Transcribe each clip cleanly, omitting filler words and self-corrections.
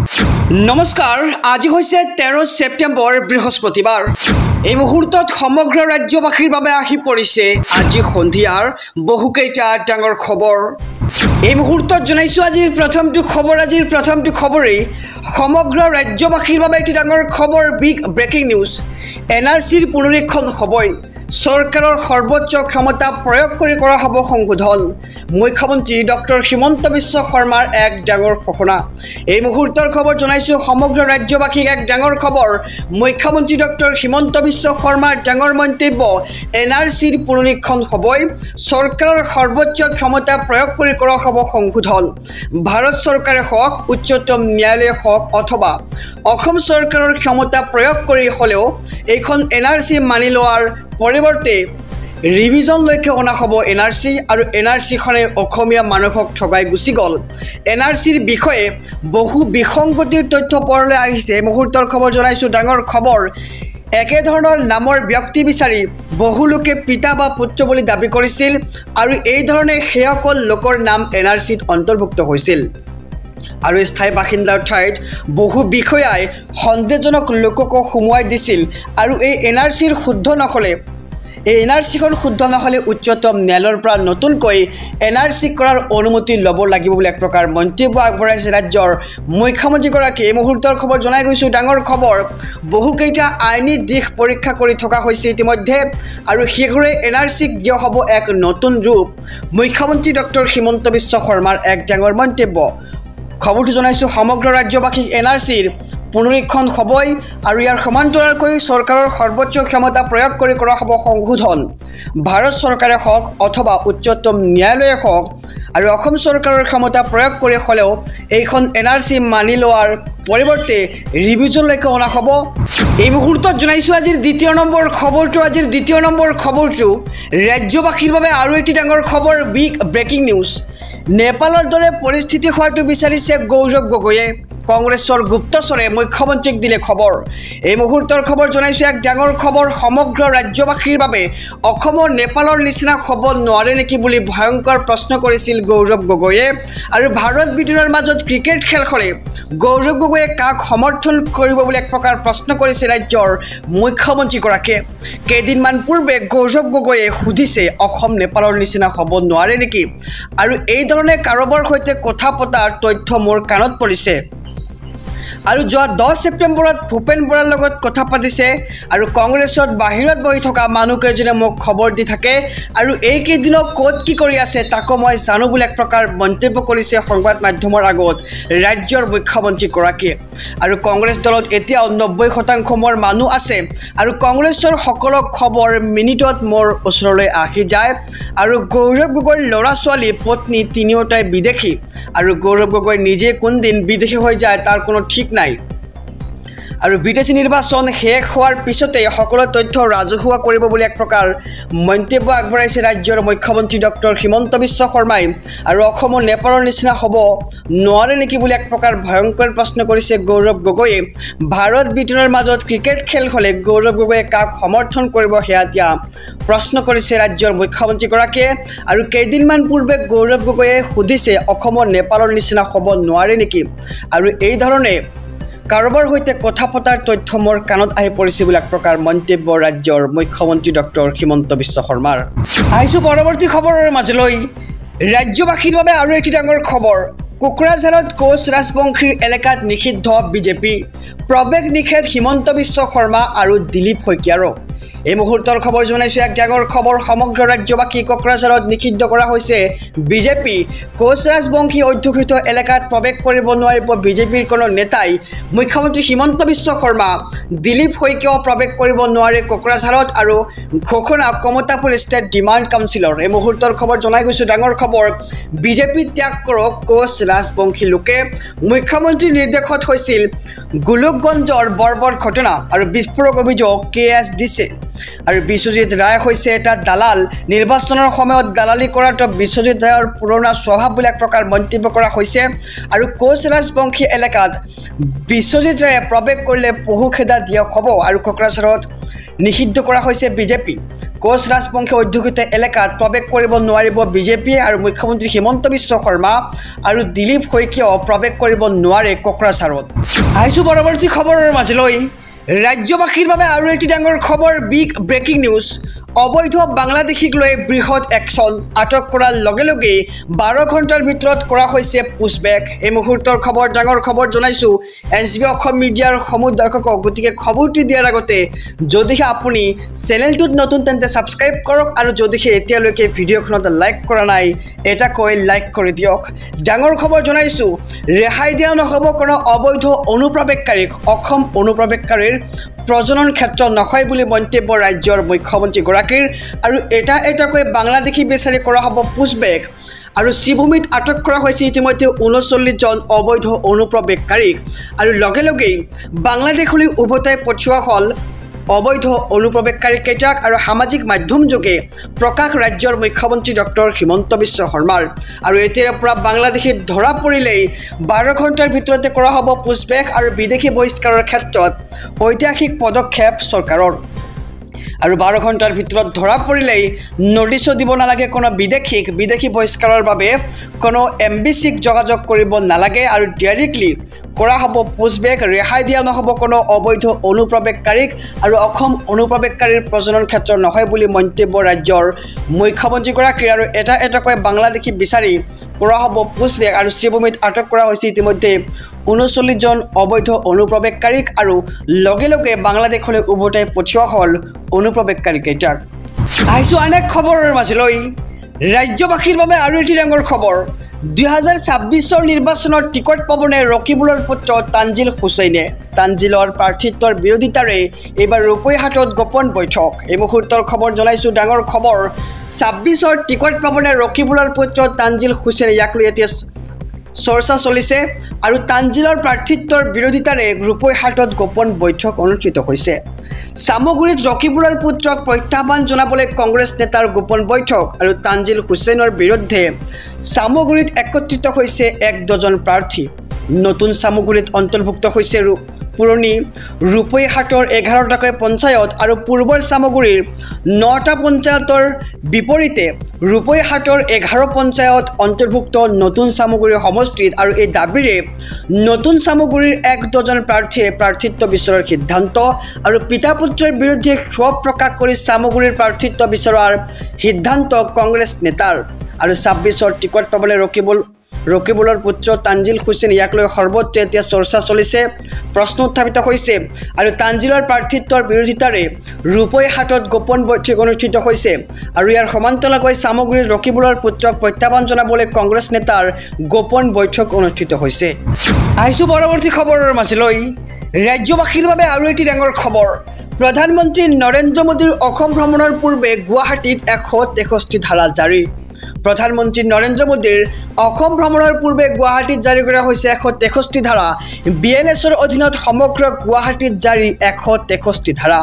নমস্কাৰ আজি হৈছে 13 সেপ্টেম্বৰ বৃহস্পতিবাৰ এই মুহূৰ্তত সমগ্ৰ ৰাজ্যবাসীৰ বাবে আহি পৰিছে আজি সন্ধিয়াৰ বহুকেইটা ডাঙৰ খবৰ এই মুহূৰ্তত জনাইছো আজিৰ প্ৰথমটো খবৰে সমগ্ৰ ৰাজ্যবাসীৰ বাবে এটি ডাঙৰ খবৰ বিগ ব্ৰেকিং নিউজ এনআৰসিৰ পুনৰীক্ষণ হ'বই চৰকাৰৰ সৰ্বোচ্চ ক্ষমতা প্ৰয়োগ কৰি কৰা হ'ব সংশোধন মুখ্যমন্ত্ৰী ডক্টৰ হিমন্ত বিশ্ব শৰ্মাৰ এক ডাঙৰ ঘোষণা এই মুহূৰ্তৰ খবৰ জনাইছো সমগ্ৰ ৰাজ্যবাসীক এক ডাঙৰ খবৰ মুখ্যমন্ত্ৰী ডক্টৰ হিমন্ত বিশ্ব শৰ্মাৰ ডাঙৰ মন্তব্য এনআৰসিৰ পুনৰীক্ষণ হ'বই চৰকাৰৰ সৰ্বোচ্চ ক্ষমতা প্ৰয়োগ কৰি কৰা হ'ব সংশোধন ভাৰত চৰকাৰে হওক উচ্চতম ন্যায়ালয়ে হওক অথবা অসম চৰকাৰৰ ক্ষমতা প্ৰয়োগ কৰি হলেও এইখন এনআৰসি মানি লোৱাৰ পৰিৱৰ্তে ৰিভিজন লৈকে অনা হ'ব এনআৰসি আৰু এনআৰসিখনে অসমীয়া মানুহক ঠগাই গুচি গ'ল এনআৰসিৰ বিষয়ে বহু বিসংগতিৰ তথ্য পৰলৈ আহিছে মুহূৰ্তৰ খবৰ জনাইছো ডাঙৰ খবৰ একেধৰণৰ নামৰ ব্যক্তি বিচাৰি বহু লোকে পিতা বা পুত্ৰ বুলি দাবী কৰিছিল আৰু এই ধৰণে সেইসকল লোকৰ নাম এনআৰসিত অন্তৰ্ভুক্ত হৈছিল আৰু স্থায়ী বাসিন্দাৰ ঠাইত বহু বিষয়াই সন্দেহজনক লোকক সুমুৱাই দিছিল আৰু এই এনআৰসিৰ শুদ্ধ নহ'লে উচ্চতম ন্যায়ালয়ৰ পৰা নতুনকৈ এনআৰসি কৰাৰ অনুমতি ল'ব লাগিব বুলি এক প্ৰকাৰ মন্তব্য আগবঢ়াইছে ৰাজ্যৰ মুখ্যমন্ত্ৰীগৰাকী এই মুহূৰ্তৰ খবৰ জনাই গৈছো ডাঙৰ খবৰ বহুকেইটা আইনী দিশ পৰীক্ষা কৰি থকা হৈছে ইতিমধ্যে আৰু শীঘ্ৰে এনআৰসিক দিয়া হ'ব এক নতুন ৰূপ মুখ্যমন্ত্ৰী ডক্টৰ হিমন্ত বিশ্ব শৰ্মাৰ এক ডাঙৰ মন্তব্য খবৰটো জনাইছো সমগ্ৰ ৰাজ্যবাসীক এনআৰসিৰ পুনৰীক্ষণ হ'বই আৰু ইয়াৰ সমান্তৰালকৈ চৰকাৰৰ সৰ্বোচ্চ ক্ষমতা প্ৰয়োগ কৰি কৰা হ'ব সংশোধন ভাৰত চৰকাৰে হওক অথবা উচ্চতম ন্যায়ালয়ে হওক আৰু অসম চৰকাৰৰ ক্ষমতা প্ৰয়োগ কৰি হলেও এইখন এনআৰসি মানি লোৱাৰ পৰিৱৰ্তে ৰিভিজনলৈকে অনা হ'ব এই মুহূৰ্তত জনাইছো আজিৰ দ্বিতীয় নম্বৰ খবৰটো ৰাজ্যবাসীৰ বাবে আৰু এটি ডাঙৰ খবৰ বিগ ব্ৰেকিং নিউজ নেপালৰ দৰে পৰিস্থিতি হোৱাটো বিচাৰিছে গৌৰৱ গগৈয়ে কংগ্ৰেছৰ গুপ্তচৰে মুখ্যমন্ত্ৰীক দিলে খবৰ এই মুহূৰ্তৰ খবৰ জনাইছো এক ডাঙৰ খবৰ সমগ্ৰ ৰাজ্যবাসীৰ বাবে অসমৰ নেপালৰ নিচিনা হ'ব নোৱাৰে নেকি বুলি ভয়ংকৰ প্ৰশ্ন কৰিছিল গৌৰৱ গগৈয়ে আৰু ভাৰত ব্ৰিটেনৰ মাজত ক্ৰিকেট খেলখনে গৌৰৱ গগৈয়ে কাক সমৰ্থন কৰিব বুলি এক প্ৰকাৰ প্ৰশ্ন কৰিছে ৰাজ্যৰ মুখ্যমন্ত্ৰীগৰাকীয়ে কেইদিনমান পূৰ্বে গৌৰৱ গগৈয়ে সুধিছে অসম নেপালৰ নিচিনা হ'ব নোৱাৰে নেকি আৰু এই ধৰণে কাৰোবাৰ সৈতে কথা পতাৰ তথ্য মোৰ কাণত পৰিছে আৰু যোৱা 10 সেপ্টেম্বৰত ভূপেন বৰাৰ লগত কথা পাতিছে আৰু কংগ্ৰেছত বাহিৰত বহি থকা মানুহকেইজনে মোক খবৰ দি থাকে আৰু এই কেইদিনত ক'ত কি কৰি আছে তাকো মই জানো বুলি এক প্ৰকাৰ মন্তব্য কৰিছে সংবাদ মাধ্যমৰ আগত ৰাজ্যৰ মুখ্যমন্ত্ৰীগৰাকীয়ে আৰু কংগ্ৰেছ দলত এতিয়াও 90% মোৰ মানুহ আছে আৰু কংগ্ৰেছৰ সকলো খবৰ মিনিটত মোৰ ওচৰলৈ আহি যায় আৰু গৌৰৱ গগৈৰ ল'ৰা ছোৱালী পত্নী তিনিওটাই বিদেশী আৰু গৌৰৱ গগৈ নিজে কোন দিন বিদেশী হৈ যায় তাৰ কোনো ঠিক নাই আৰু বিদেশী নিৰ্বাচন শেষ হোৱাৰ পিছতে সকলো তথ্য ৰাজহুৱা কৰিব বুলি এক প্ৰকাৰ মন্তব্য আগবঢ়াইছে ৰাজ্যৰ মুখ্যমন্ত্ৰী ডক্টৰ হিমন্ত বিশ্ব শৰ্মাই আৰু অসমৰ নেপালৰ নিচিনা হ'ব নোৱাৰে নেকি বুলি এক প্ৰকাৰ ভয়ংকৰ প্ৰশ্ন কৰিছে গৌৰৱ গগৈয়ে ভাৰত ব্ৰিটেনৰ মাজত ক্ৰিকেট খেল হ'লে গৌৰৱ গগৈয়ে কাক সমৰ্থন কৰিব সেয়া এতিয়া প্ৰশ্ন কৰিছে ৰাজ্যৰ মুখ্যমন্ত্ৰীগৰাকীয়ে আৰু কেইদিনমান পূৰ্বে গৌৰৱ গগৈয়ে সুধিছে অসমৰ নেপালৰ নিচিনা হ'ব নোৱাৰে নেকি আৰু এই ধৰণে কাৰোবাৰ সৈতে কথা পতাৰ তথ্য মোৰ কাণত আহি পৰিছে বুলি এক প্ৰকাৰ মন্তব্য ৰাজ্যৰ মুখ্যমন্ত্ৰী ডক্টৰ হিমন্ত বিশ্ব শৰ্মাৰ আহিছো পৰৱৰ্তী খবৰৰ মাজলৈ ৰাজ্যবাসীৰ বাবে আৰু এটি ডাঙৰ খবৰ কোকৰাঝাৰত কোচ ৰাজবংশীৰ এলেকাত নিষিদ্ধ বিজেপি প্ৰৱেশ নিষেধ হিমন্ত বিশ্ব শৰ্মা আৰু দিলীপ শইকীয়াৰো এই মুহূৰ্তৰ খবৰ জনাইছো এক ডাঙৰ খবৰ সমগ্ৰ ৰাজ্যবাসী কোকৰাঝাৰত নিষিদ্ধ কৰা হৈছে বিজেপি কোচ ৰাজবংশী অধ্যুষিত এলেকাত প্ৰৱেশ কৰিব নোৱাৰিব বিজেপিৰ কোনো নেতাই মুখ্যমন্ত্ৰী হিমন্ত বিশ্ব শৰ্মা দিলীপ শইকীয়াও প্ৰৱেশ কৰিব নোৱাৰে কোকৰাঝাৰত আৰু ঘোষণা কমতাপুৰ ষ্টেট ডিমাণ্ড কাউন্সিলৰ এই মুহূৰ্তৰ খবৰ জনাই গৈছো ডাঙৰ খবৰ বিজেপি ত্যাগ কৰক কোচ ৰাজবংশী লোকে মুখ্যমন্ত্ৰীৰ নিৰ্দেশত হৈছিল গোলকগঞ্জৰ বৰ্বৰ ঘটনা আৰু বিস্ফোৰক অভিযোগ কেএছ দিছে আৰু বিশ্বজিৎ ৰায় হৈছে এটা দালাল নিৰ্বাচনৰ সময়ত দালালি কৰাটো বিশ্বজিৎ ৰায়ৰ পুৰণা স্বভাৱ বুলি এক প্ৰকাৰ মন্তব্য কৰা হৈছে আৰু কোচ ৰাজবংশী এলেকাত বিশ্বজিৎ ৰায়ে প্ৰৱেশ কৰিলে পহুখেদা দিয়া হ'ব আৰু কোকৰাঝাৰত নিষিদ্ধ কৰা হৈছে বিজেপি কোচ ৰাজবংশী অধ্যুষিত এলেকাত প্ৰৱেশ কৰিব নোৱাৰিব বিজেপি আৰু মুখ্যমন্ত্ৰী হিমন্ত বিশ্ব শৰ্মা আৰু দিলীপ শইকীয়াও প্ৰৱেশ কৰিব নোৱাৰে কোকৰাঝাৰত আহিছো পৰৱৰ্তী খবৰৰ মাজলৈ ৰাজ্যবাসীৰ বাবে আৰু এটি ডাঙৰ খবৰ বিগ ব্ৰেকিং নিউজ অবৈধ বাংলাদেশীক লৈ বৃহৎ একশ্যন আটক কৰাৰ লগে লগে 12 ঘণ্টাৰ ভিতৰত কৰা হৈছে পুছবেক এই মুহূৰ্তৰ খবৰ ডাঙৰ খবৰ জনাইছো এছবি অসম মিডিয়াৰ সমূহ দৰ্শকক গতিকে খবৰটি দিয়াৰ আগতে যদিহে আপুনি চেনেলটোত নতুন তেন্তে সাবস্ক্ৰাইব কৰক আৰু যদিহে এতিয়ালৈকে ভিডিঅ'খনত লাইক কৰা নাই এটা কৈ লাইক কৰি দিয়ক ডাঙৰ খবৰ জনাইছো ৰেহাই দিয়া নহব কোনো অবৈধ অনুপ্ৰৱেশকাৰীক অসম অনুপ্ৰৱেশকাৰীৰ প্ৰজনন ক্ষেত্ৰ নহয় বুলি মন্তব্য ৰাজ্যৰ মুখ্যমন্ত্ৰী গৰাকীৰ আৰু এটাকৈ বাংলাদেশী বিচাৰি কৰা হ'ব পুছবেক আৰু শ্ৰীভূমিত আটক কৰা হৈছে ইতিমধ্যে 39 জন অবৈধ অনুপ্ৰৱেশকাৰীক আৰু লগে লগে বাংলাদেশলৈ উভতাই পঠিওৱা হ'ল অবৈধ অনুপ্ৰৱেশকাৰী কেইটাক আৰু সামাজিক মাধ্যম যোগে প্ৰকাশ ৰাজ্যৰ মুখ্যমন্ত্ৰী ডক্টৰ হিমন্ত বিশ্ব শৰ্মাৰ আৰু এতিয়াৰ পৰা বাংলাদেশীত ধৰা পৰিলেই 12 ঘণ্টাৰ ভিতৰতে কৰা হ'ব পুছবেক আৰু বিদেশী বহিষ্কাৰৰ ক্ষেত্ৰত ঐতিহাসিক পদক্ষেপ চৰকাৰৰ আৰু 12 ঘণ্টাৰ ভিতৰত ধৰা পৰিলেই নোটিছো দিব নালাগে কোনো বিদেশী বহিষ্কাৰৰ বাবে কোনো এমবিসিক যোগাযোগ কৰিব নালাগে আৰু ডাইৰেক্টলি কৰা হ'ব পুছবেক ৰেহাই দিয়া নহব কোনো অবৈধ অনুপ্ৰৱেশকাৰীক আৰু অসম অনুপ্ৰৱেশকাৰীৰ প্ৰজনন ক্ষেত্ৰ নহয় বুলি মন্তব্য ৰাজ্যৰ মুখ্যমন্ত্ৰী গৰাকী আৰু এটাকৈ বাংলাদেশী বিচাৰি কৰা হ'ব পুছবেক আৰু শ্ৰীভূমিত আটক কৰা হৈছে ইতিমধ্যে 39 জন অবৈধ অনুপ্ৰৱেশকাৰীক আৰু লগে লগে বাংলাদেশলৈ উভতাই পঠিওৱা হ'ল অনুপ্ৰৱেশকাৰী কেইটাক আহিছো অনেক খবৰৰ মাজলৈ ৰাজ্যবাসীৰ বাবে আৰু এটি ডাঙৰ খবৰ 2026 নিৰ্বাচনৰ টিকট পাবনে ৰকিবুলৰ পুত্ৰ তানজিল হুছেইনে তানজিলৰ প্ৰাৰ্থিত্বৰ বিৰোধিতাৰে এইবাৰ ৰূপৈহাটত গোপন বৈঠক এই মুহূৰ্তৰ খবৰ জনাইছো ডাঙৰ খবৰ 26ৰ টিকট পাবনে ৰকিবুলৰ পুত্ৰ তানজিল হুছেইনে ইয়াক লৈ এতিয়া চৰ্চা চলিছে আৰু তানজিলৰ প্ৰাৰ্থিত্বৰ বিৰোধিতাৰে ৰূপৈহাটত গোপন বৈঠক অনুষ্ঠিত হৈছে সামগুৰিত ৰকিবুলৰ পুত্ৰক প্ৰত্যাহ্বান জনাবলৈ কংগ্ৰেছ নেতাৰ গোপন বৈঠক আৰু তানজিল হুছেইনৰ বিৰুদ্ধে সামগুৰিত একত্ৰিত হৈছে 1 ডজন প্ৰাৰ্থী নতুন সামগুৰিত অন্তৰ্ভুক্ত হৈছে পুৰণি ৰূপৈহাটৰ 11টাকৈ পঞ্চায়ত আৰু পূৰ্বৰ সামগুৰিৰ 9টা পঞ্চায়তৰ বিপৰীতে ৰূপৈহাটৰ 11 পঞ্চায়ত অন্তৰ্ভুক্ত নতুন সামগুৰিৰ সমষ্টিত আৰু এই দাবীৰে নতুন সামগুৰিৰ 1 ডজন প্ৰাৰ্থীয়ে প্ৰাৰ্থিত্ব বিচৰাৰ সিদ্ধান্ত আৰু পিতা পুত্ৰৰ বিৰুদ্ধে ক্ষোভ প্ৰকাশ কৰি সামগুৰিৰ প্ৰাৰ্থিত্ব বিচৰাৰ সিদ্ধান্ত কংগ্ৰেছ নেতাৰ আৰু 26ৰ টিকট পাবলৈ ৰকিবুলৰ পুত্ৰ তানজিল হুছেইন ইয়াক লৈ সৰ্বত্ৰ এতিয়া চৰ্চা চলিছে প্ৰশ্ন উত্থাপিত হৈছে আৰু তানজিলৰ প্ৰাৰ্থিত্বৰ বিৰোধিতাৰে ৰূপৈহাটত গোপন বৈঠক অনুষ্ঠিত হৈছে আৰু ইয়াৰ সমান্তৰালকৈ সামগুৰিত ৰকিবুলৰ পুত্ৰক প্ৰত্যাহ্বান জনাবলৈ কংগ্ৰেছ নেতাৰ গোপন বৈঠক অনুষ্ঠিত হৈছে আহিছো পৰৱৰ্তী খবৰৰ মাজলৈ ৰাজ্যবাসীৰ বাবে আৰু এটি ডাঙৰ খবৰ প্ৰধানমন্ত্ৰী নৰেন্দ্ৰ মোদীৰ অসম ভ্ৰমণৰ পূৰ্বে গুৱাহাটীত 163 ধাৰা জাৰি প্ৰধানমন্ত্ৰী নৰেন্দ্ৰ মোদীৰ অসম ভ্ৰমণৰ পূৰ্বে গুৱাহাটীত জাৰি কৰা হৈছে 163 ধাৰা বিএনএছৰ অধীনত সমগ্ৰ গুৱাহাটীত জাৰি 163 ধাৰা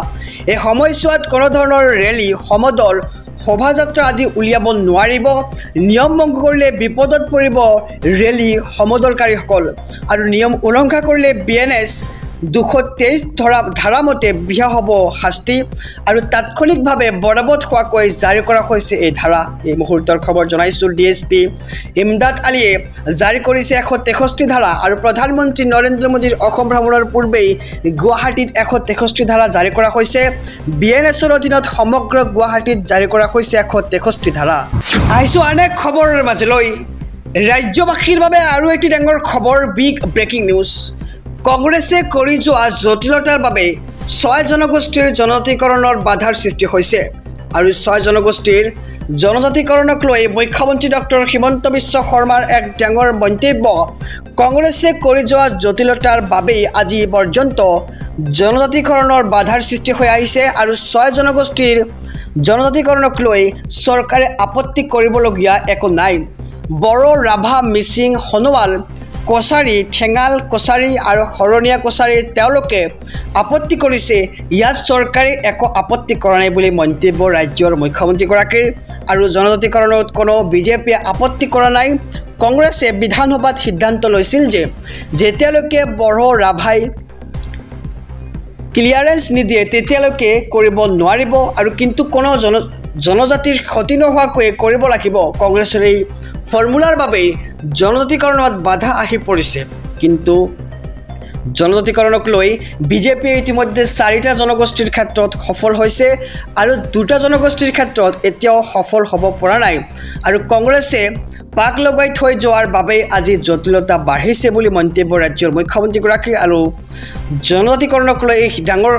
এই সময়ছোৱাত কোনো ধৰণৰ ৰেলী সমদল শোভাযাত্ৰা আদি উলিয়াব নোৱাৰিব নিয়ম ভংগ কৰিলে বিপদত পৰিব ৰেলী সমদলকাৰীসকল আৰু নিয়ম উলংঘা কৰিলে বিএনএছ 223 ধাৰা মতে বিহা হ'ব শাস্তি আৰু তাৎক্ষণিকভাৱে বলবৎ হোৱাকৈ জাৰি কৰা হৈছে এই ধাৰা এই মুহূৰ্তৰ খবৰ জনাইছো ডিএছপি ইমদাদ আলীয়ে জাৰি কৰিছে 163 ধাৰা আৰু প্ৰধানমন্ত্ৰী নৰেন্দ্ৰ মোদীৰ অসম ভ্ৰমণৰ পূৰ্বেই গুৱাহাটীত 163 ধাৰা জাৰি কৰা হৈছে বিএনএছৰ অধীনত সমগ্ৰ গুৱাহাটীত জাৰি কৰা হৈছে 163 ধাৰা আহিছো অনেক খবৰৰ মাজলৈ ৰাজ্যবাসীৰ বাবে আৰু এটি ডাঙৰ খবৰ বিগ ব্ৰেকিং নিউজ কংগ্ৰেছে কৰি যোৱা জটিলতাৰ বাবে 6 জনগোষ্ঠীৰ জনজাতিকৰণৰ বাধাৰ সৃষ্টি হৈছে আৰু 6 জনগোষ্ঠীৰ জনজাতিকৰণক লৈ মুখ্যমন্ত্ৰী ডক্টৰ হিমন্ত বিশ্ব শৰ্মাৰ এক ডাঙৰ মন্তব্য কংগ্ৰেছে কৰি যোৱা জটিলতাৰ বাবে আজি পৰ্যন্ত জনজাতিকৰণৰ বাধাৰ সৃষ্টি হৈ আহিছে আৰু 6 জনগোষ্ঠীৰ জনজাতিকৰণক লৈ চৰকাৰে আপত্তি কৰিবলগীয়া একো নাই বড়ো ৰাভা মিচিং সোণোৱাল কছাৰী ঠেঙাল কছাৰী আৰু শৰণীয়া কছাৰী তেওঁলোকে আপত্তি কৰিছে ইয়াত চৰকাৰে একো আপত্তি কৰা নাই বুলি মন্তব্য ৰাজ্যৰ মুখ্যমন্ত্ৰীগৰাকীৰ আৰু জনজাতিকৰণত কোনো বিজেপিয়ে আপত্তি কৰা নাই কংগ্ৰেছে বিধানসভাত সিদ্ধান্ত লৈছিল যে যেতিয়ালৈকে বড়ো ৰাভাই ক্লিয়াৰেন্স নিদিয়ে তেতিয়ালৈকে কৰিব নোৱাৰিব আৰু কিন্তু কোনো জনজাতিৰ ক্ষতি নোহোৱাকৈ কৰিব লাগিব কংগ্ৰেছৰ এই ফৰ্মুলাৰ বাবে জনজাতিকৰণত বাধা আহি পৰিছে কিন্তু জনজাতিকৰণক লৈ বিজেপিয়ে ইতিমধ্যে 4টা জনগোষ্ঠীৰ ক্ষেত্ৰত সফল হৈছে আৰু 2টা জনগোষ্ঠীৰ ক্ষেত্ৰত এতিয়াও সফল হ'ব পৰা নাই আৰু কংগ্ৰেছে পাক লগাই থৈ যোৱাৰ বাবে আজি জটিলতা বাঢ়িছে বুলি মন্তব্য ৰাজ্যৰ মুখ্যমন্ত্ৰীগৰাকীৰ আৰু জনজাতিকৰণক লৈ ডাঙৰ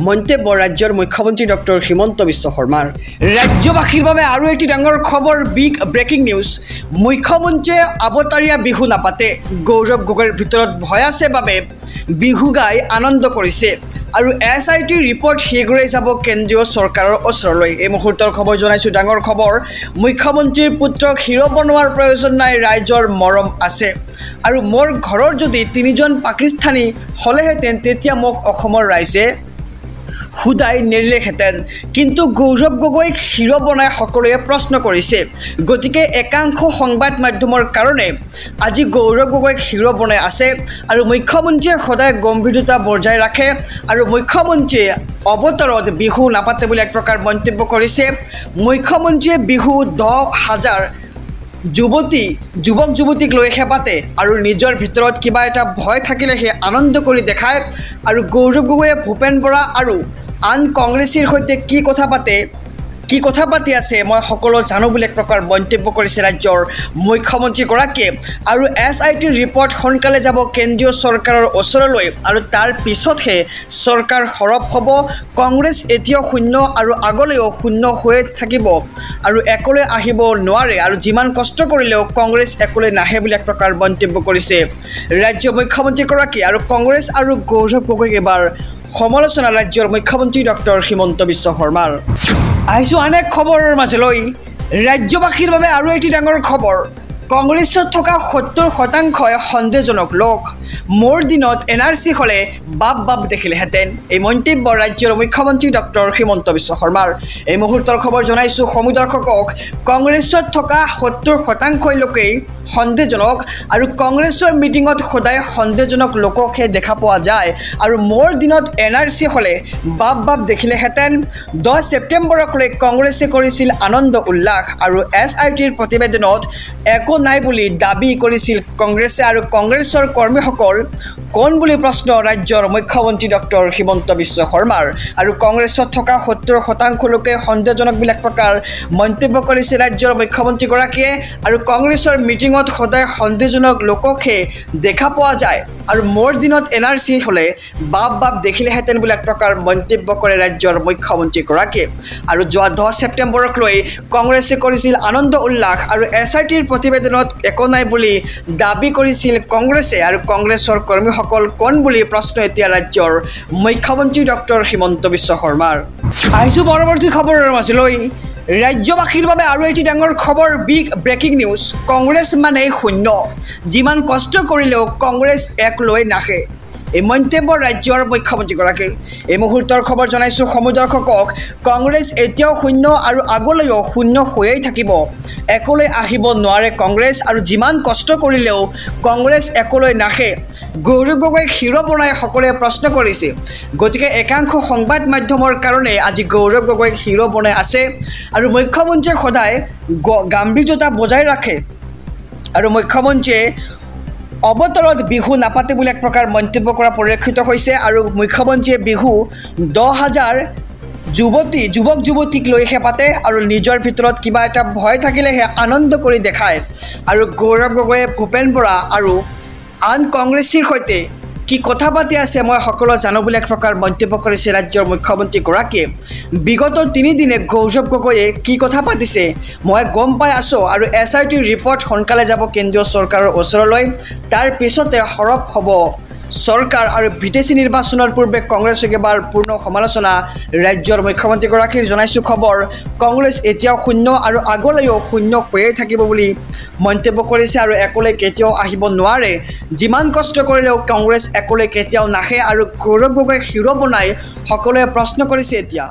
মন্তব্য ৰাজ্যৰ মুখ্যমন্ত্ৰী ডক্টৰ হিমন্ত বিশ্ব শৰ্মাৰ ৰাজ্যবাসীৰ বাবে আৰু এটি ডাঙৰ খবৰ বিগ ব্ৰেকিং নিউজ মুখ্যমন্ত্ৰীয়ে অৱতাৰীয়া বিহু নাপাতে গৌৰৱ গগৈৰ ভিতৰত ভয় আছে বাবে বিহু গাই আনন্দ কৰিছে আৰু SIT ৰিপৰ্ট শীঘ্ৰেই যাব কেন্দ্ৰীয় চৰকাৰৰ ওচৰলৈ এই মুহূৰ্তৰ খবৰ জনাইছো ডাঙৰ খবৰ মুখ্যমন্ত্ৰীৰ পুত্ৰক হিৰো বনোৱাৰ প্ৰয়োজন নাই ৰাইজৰ মৰম আছে আৰু মোৰ ঘৰৰ যদি 3জন পাকিস্তানী হলেহেঁতেন তেতিয়া মোক অসমৰ ৰাইজে খুদাই নেৰিলেহেঁতেন কিন্তু গৌৰৱ গগৈক হিৰো বনাই সকলোৱে প্ৰশ্ন কৰিছে গতিকে একাংশ সংবাদ মাধ্যমৰ কাৰণে আজি গৌৰৱ গগৈক হিৰো বনাই আছে আৰু মুখ্যমন্ত্ৰীয়ে সদায় গম্ভীৰতা বজাই ৰাখে আৰু মুখ্যমন্ত্ৰীয়ে অৱতৰত বিহু নাপাতে বুলি এক প্ৰকাৰ মন্তব্য কৰিছে মুখ্যমন্ত্ৰীয়ে বিহু 10,000 যুৱক যুৱতীক লৈহে পাতে আৰু নিজৰ ভিতৰত কিবা এটা ভয় থাকিলেহে আনন্দ কৰি দেখায় আৰু গৌৰৱ গগৈয়ে ভূপেন বৰা আৰু আন কংগ্ৰেছীৰ সৈতে কি কথা পাতি আছে মই সকলো জানো বুলি এক প্ৰকাৰ মন্তব্য কৰিছে ৰাজ্যৰ মুখ্যমন্ত্ৰীগৰাকীয়ে আৰু SIT ৰিপৰ্ট সোনকালে যাব কেন্দ্ৰীয় চৰকাৰৰ ওচৰলৈ আৰু তাৰ পিছতহে চৰকাৰ সৰব হ'ব কংগ্ৰেছ এতিয়াও শূন্য আৰু আগলৈও শূন্য হৈ থাকিব আৰু একলৈ আহিব নোৱাৰে আৰু যিমান কষ্ট কৰিলেও কংগ্ৰেছ একলৈ নাহে বুলি এক প্ৰকাৰ মন্তব্য কৰিছে ৰাজ্য মুখ্যমন্ত্ৰীগৰাকী আৰু কংগ্ৰেছ আৰু গৌৰৱ গগৈক এবাৰ সমালোচনা ৰাজ্যৰ মুখ্যমন্ত্ৰী ডক্টৰ হিমন্ত বিশ্ব শৰ্মাৰ আহিছো আন এক খবৰৰ মাজলৈ ৰাজ্যবাসীৰ বাবে আৰু এটি ডাঙৰ খবৰ কংগ্ৰেছত থকা 70% সন্দেহজনক লোক মোৰ দিনত NRC হলে বাপ দেখিলেহেঁতেন এই মন্তব্য ৰাজ্যৰ মুখ্যমন্ত্ৰী ডক্টৰ হিমন্ত বিশ্ব শৰ্মাৰ এই মুহূৰ্তৰ খবৰ জনাইছো সমুদৰ্শকক কংগ্ৰেছত থকা 70% লোকেই সন্দেহজনক আৰু কংগ্ৰেছৰ মিটিঙত সদায় সন্দেহজনক লোককহে দেখা পোৱা যায় আৰু মোৰ দিনত NRC হলে বাপ দেখিলেহেঁতেন 10 ছেপ্টেম্বৰক লৈ কংগ্ৰেছে কৰিছিল আনন্দ উল্লাস আৰু SITৰ প্ৰতিবেদনত একো নাই বুলি দাবী কৰিছিল কংগ্ৰেছে আৰু কংগ্ৰেছৰ কৰ্মীসকল কোন বুলি প্ৰশ্ন ৰাজ্যৰ মুখ্যমন্ত্ৰী ডক্টৰ হিমন্ত বিশ্ব শৰ্মাৰ আৰু কংগ্ৰেছত থকা 70% লোকে সন্দেহজনক বিলাক প্ৰকাৰ মন্তব্য কৰিছে ৰাজ্যৰ মুখ্যমন্ত্ৰীগৰাকীয়ে আৰু কংগ্ৰেছৰ মিটিঙত সদায় সন্দেহজনক লোককহে দেখা পোৱা যায় আৰু মোৰ দিনত NRC হলে বাপ দেখিলেহেঁতেন বুলি এক প্ৰকাৰ মন্তব্য কৰে ৰাজ্যৰ মুখ্যমন্ত্ৰীগৰাকীয়ে আৰু যোৱা 10 ছেপ্টেম্বৰক লৈ কংগ্ৰেছে কৰিছিল আনন্দ উল্লাস আৰু SITৰ প্ৰতিবেদনত একো নাই বুলি দাবী কৰিছিল কংগ্ৰেছে আৰু কংগ্ৰেছৰ কৰ্মীসকল কোন বুলি প্ৰশ্ন এতিয়া ৰাজ্যৰ মুখ্যমন্ত্ৰী ডক্টৰ হিমন্ত বিশ্ব শৰ্মাৰ আহিছো পৰৱৰ্তী খবৰৰ মাজলৈ ৰাজ্যবাসীৰ বাবে আৰু এটি ডাঙৰ খবৰ বিগ ব্ৰেকিং নিউজ কংগ্ৰেছ মানে শূন্য যিমান কষ্ট কৰিলেও কংগ্ৰেছ একলৈ নাহে এই মন্তব্য ৰাজ্যৰ মুখ্যমন্ত্ৰীগৰাকীৰ এই মুহূৰ্তৰ খবৰ জনাইছো সমুদৰ্শকক কংগ্ৰেছ এতিয়াও শূন্য আৰু আগলৈও শূন্য হৈয়ে থাকিব একলৈ আহিব নোৱাৰে কংগ্ৰেছ আৰু যিমান কষ্ট কৰিলেও কংগ্ৰেছ একলৈ নাহে গৌৰৱ গগৈক হিৰো বনাই সকলোৱে প্ৰশ্ন কৰিছে গতিকে একাংশ সংবাদ মাধ্যমৰ কাৰণে আজি গৌৰৱ গগৈক হিৰো বনাই আছে আৰু মুখ্যমন্ত্ৰীয়ে সদায় গাম্ভীৰ্যতা বজাই ৰাখে আৰু মুখ্যমন্ত্ৰীয়ে অৱতৰত বিহু নাপাতে বুলি এক প্ৰকাৰ মন্তব্য কৰা পৰিলক্ষিত হৈছে আৰু মুখ্যমন্ত্ৰীয়ে বিহু 10,000 যুৱক যুৱতীক লৈহে পাতে আৰু নিজৰ ভিতৰত কিবা এটা ভয় থাকিলেহে আনন্দ কৰি দেখায় আৰু গৌৰৱ গগৈয়ে ভূপেন বৰা আৰু আন কংগ্ৰেছীৰ সৈতে কি কথা পাতি আছে মই সকলো জানো বুলি এক প্ৰকাৰ মন্তব্য কৰিছে ৰাজ্যৰ মুখ্যমন্ত্ৰীগৰাকীয়ে বিগত 3 দিনে গৌৰৱ গগৈয়ে কি কথা পাতিছে মই গম পাই আছো আৰু SIT ৰিপৰ্ট সোনকালে যাব কেন্দ্ৰীয় চৰকাৰৰ ওচৰলৈ তাৰ পিছতে সৰব হ'ব চৰকাৰ আৰু বিদেশী নিৰ্বাচনৰ পূৰ্বে কংগ্ৰেছক এবাৰ পূৰ্ণ সমালোচনা ৰাজ্যৰ মুখ্যমন্ত্ৰীগৰাকীৰ জনাইছোঁ খবৰ কংগ্ৰেছ এতিয়াও শূন্য আৰু আগলৈও শূন্য হৈয়ে থাকিব বুলি মন্তব্য কৰিছে আৰু একলৈ কেতিয়াও আহিব নোৱাৰে যিমান কষ্ট কৰিলেও কংগ্ৰেছ একলৈ কেতিয়াও নাহে আৰু গৌৰৱ গগৈ হিৰো বনাই সকলোৱে প্ৰশ্ন কৰিছে এতিয়া